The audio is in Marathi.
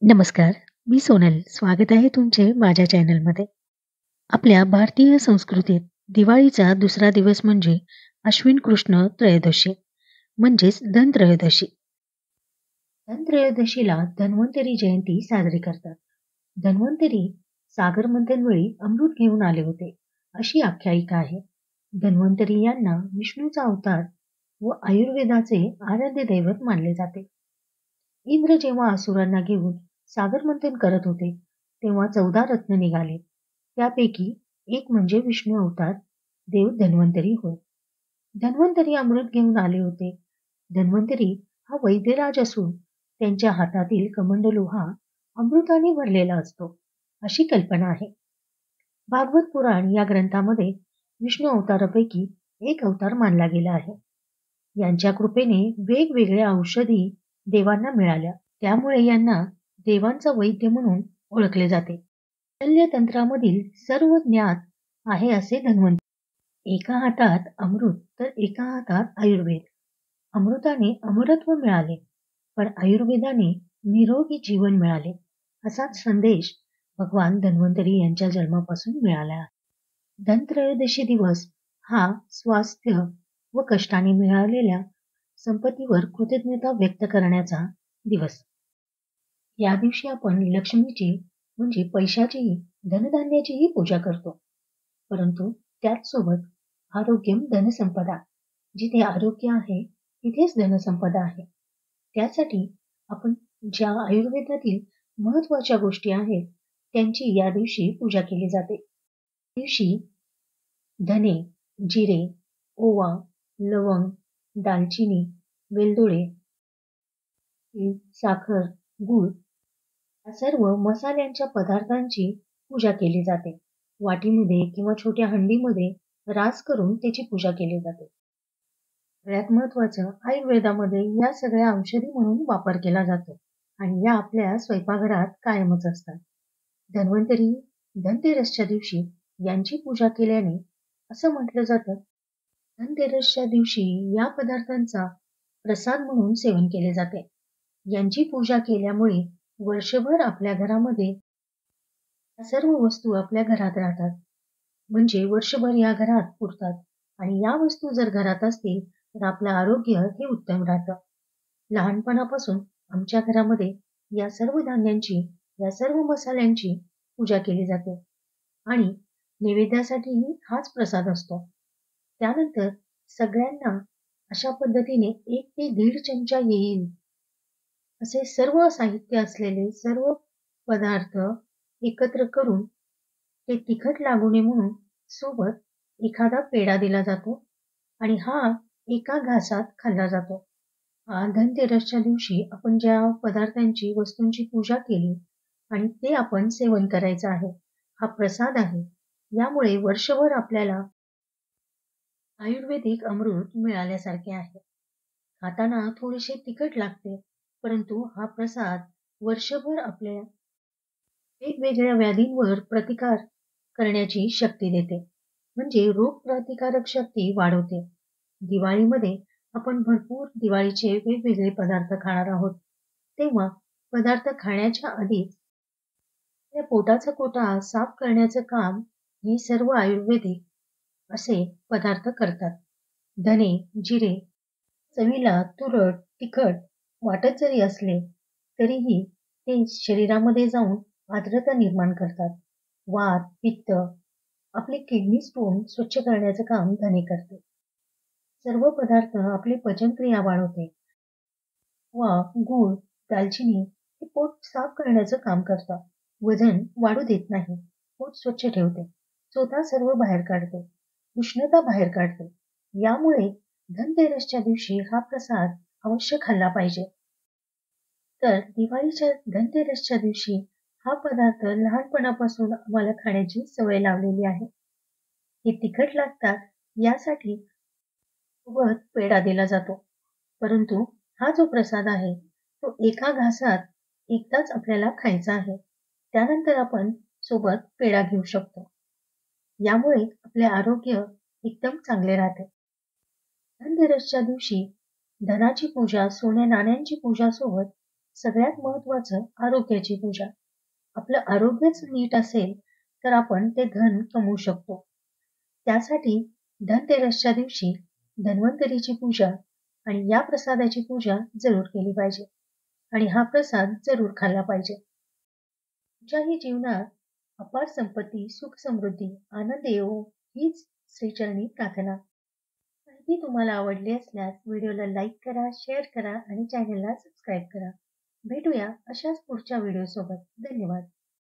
नमस्कार, मी सोनल. स्वागत आहे तुमचे माझ्या चॅनलमध्ये. आपल्या भारतीय संस्कृतीत दिवाळीचा दुसरा दिवस म्हणजे अश्विन कृष्ण त्रयोदशी म्हणजेच धनत्रयोदशी. धनत्रयोदशीला धन्वंतरी जयंती साजरी करतात. धन्वंतरी सागर मंथनवेळी अमृत घेऊन आले होते, अशी आख्यायिका आहे. धन्वंतरी यांना विष्णूचा अवतार व आयुर्वेदाचे आराध्य दैवत मानले जाते. इंद्र जेव्हा असुरांना घेऊन सागर मंथन करत होते, तेव्हा 14 रत्न निघाले. त्यापैकी एक म्हणजे विष्णू अवतार देव धन्वंतरी होय. धन्वंतरी अमृत घेऊन आले होते. धन्वंतरी हा वैद्यराज असून त्यांच्या हातातील कमंडलू हा अमृताने भरलेला असतो, अशी कल्पना आहे. भागवत पुराण या ग्रंथामध्ये विष्णू अवतारापैकी एक अवतार मानला गेला आहे. यांच्या कृपेने वेगवेगळ्या औषधी देवांना मिळाल्या, त्यामुळे यांना देवांचा वैद्य म्हणून ओळखले जाते. शल्यतंत्रामधील सर्व ज्ञात आहे असे धन्वंतरी. एका हातात अमृत तर एका हातात आयुर्वेद. अमृताने अमरत्व मिळाले, पण आयुर्वेदाने निरोगी जीवन मिळाले, असाच संदेश भगवान धन्वंतरी यांच्या जन्मापासून मिळाला आहे. धनत्रयोदशी दिवस हा स्वास्थ्य व कष्टाने मिळालेल्या संपत्तीवर कृतज्ञता व्यक्त करण्याचा दिवस. या दिवशी आपण लक्ष्मीची म्हणजे पैशाचीही धनधान्याचीही पूजा करतो. परंतु त्याचसोबत आरोग्यम धनसंपदा, जिथे आरोग्य आहे तिथेच धनसंपदा आहे. त्यासाठी आपण ज्या आयुर्वेदातील महत्वाच्या गोष्टी आहेत त्यांची या दिवशी पूजा केली जाते. दिवशी धने, जिरे, ओवा, लवंग, दालचिनी, वेलदोडे, साखर, गूळ या सर्व मसाल्यांच्या पदार्थांची पूजा केली जाते. वाटीमध्ये किंवा छोट्या हंडीमध्ये रास करून त्याची पूजा केली जाते. सगळ्यात महत्वाचं, आयुर्वेदामध्ये या सगळ्या औषधी म्हणून वापर केला जातो आणि या आपल्या स्वयंपाकघरात कायमच असतात. धन्वंतरी धनतेरसच्या दिवशी यांची पूजा केल्याने असं म्हटलं जातं, धनतेरसच्या दिवशी या पदार्थांचा प्रसाद म्हणून सेवन केले जाते. यांची पूजा केल्यामुळे वर्षभर आपल्या घरामध्ये या सर्व वस्तू आपल्या घरात राहतात, म्हणजे वर्षभर या घरात पुरतात. आणि या वस्तू जर घरात असतील तर आपलं आरोग्य हे उत्तम राहतं. लहानपणापासून आमच्या घरामध्ये या सर्व धान्यांची, या सर्व मसाल्यांची पूजा केली जाते आणि नैवेद्यासाठीही हाच प्रसाद असतो. त्यानंतर सगळ्यांना अशा पद्धतीने 1 ते 1.5 चमचा येईल असे सर्व साहित्य असलेले सर्व पदार्थ एकत्र करून ते तिखट लागू नये म्हणून सोबत एखादा पेढा दिला जातो आणि हा एका घासात खाल्ला जातो. धनतेरसच्या दिवशी आपण ज्या पदार्थांची, वस्तूंची पूजा केली आणि ते आपण सेवन करायचं आहे, हा प्रसाद आहे. यामुळे वर्षभर आपल्याला आयुर्वेदिक अमृत मिळाल्यासारखे आहे. खाताना थोडेसे तिखट लागते, परंतु हा प्रसाद वर्षभर आपल्या वेगवेगळ्या व्याधींवर प्रतिकार करण्याची शक्ती देते, म्हणजे रोगप्रतिकारक शक्ती वाढवते. दिवाळीमध्ये आपण भरपूर दिवाळीचे वेगवेगळे पदार्थ खाणार आहोत, तेव्हा पदार्थ खाण्याच्या आधीच आपल्या पोटाचा कोटा साफ करण्याचं काम हे सर्व आयुर्वेदिक असे पदार्थ करतात. धने, जिरे चवीला तुरट, तिखट वाटत जरी असले तरीही ते शरीरामध्ये जाऊन आर्द्रता निर्माण करतात. वात, पित्त, आपले किडनी स्टोन स्वच्छ करण्याचं काम धने करते. सर्व पदार्थ आपली पचनक्रिया वाढवते. वा गूळ, दालचिनी हे पोट साफ करण्याचं काम करतात. वजन वाढू देत नाही, पोट स्वच्छ ठेवते, स्वतः सर्व बाहेर काढते, उष्णता बाहेर काढते. यामुळे धनतेरसच्या दिवशी हा प्रसाद अवश्य खाल्ला पाहिजे. तर दिवाळीच्या धनतेरसच्या दिवशी हा पदार्थ लहानपणापासून आम्हाला खाण्याची सवय लावलेली आहे. हे तिखट लागतात यासाठी सोबत पेढा दिला जातो, परंतु हा जो प्रसाद आहे तो एका घासात एकदाच आपल्याला खायचा आहे. त्यानंतर आपण सोबत पेढा घेऊ शकतो. यामुळे आपले आरोग्य एकदम चांगले राहते. धनतेरसच्या दिवशी धनाची पूजा, सोन्या नाण्यांची पूजा सोबत सगळ्यात महत्त्वाचं आरोग्याची पूजा. आपलं आरोग्यच नीट असेल तर आपण ते धन कमवू शकतो. त्यासाठी धनतेरसच्या दिवशी धन्वंतरीची पूजा आणि या प्रसादाची पूजा जरूर केली पाहिजे आणि हा प्रसाद जरूर खाल्ला पाहिजे. तुमच्याही जीवनात अपार संपत्ती, सुख समृद्धी, आनंद येवो हीच श्रीचरणी प्रार्थना. माहिती तुम्हाला आवडली असल्यास व्हिडिओला लाईक करा, शेअर करा आणि चॅनलला सबस्क्राईब करा. भेटूया अशाच पुढच्या व्हिडिओसोबत. धन्यवाद.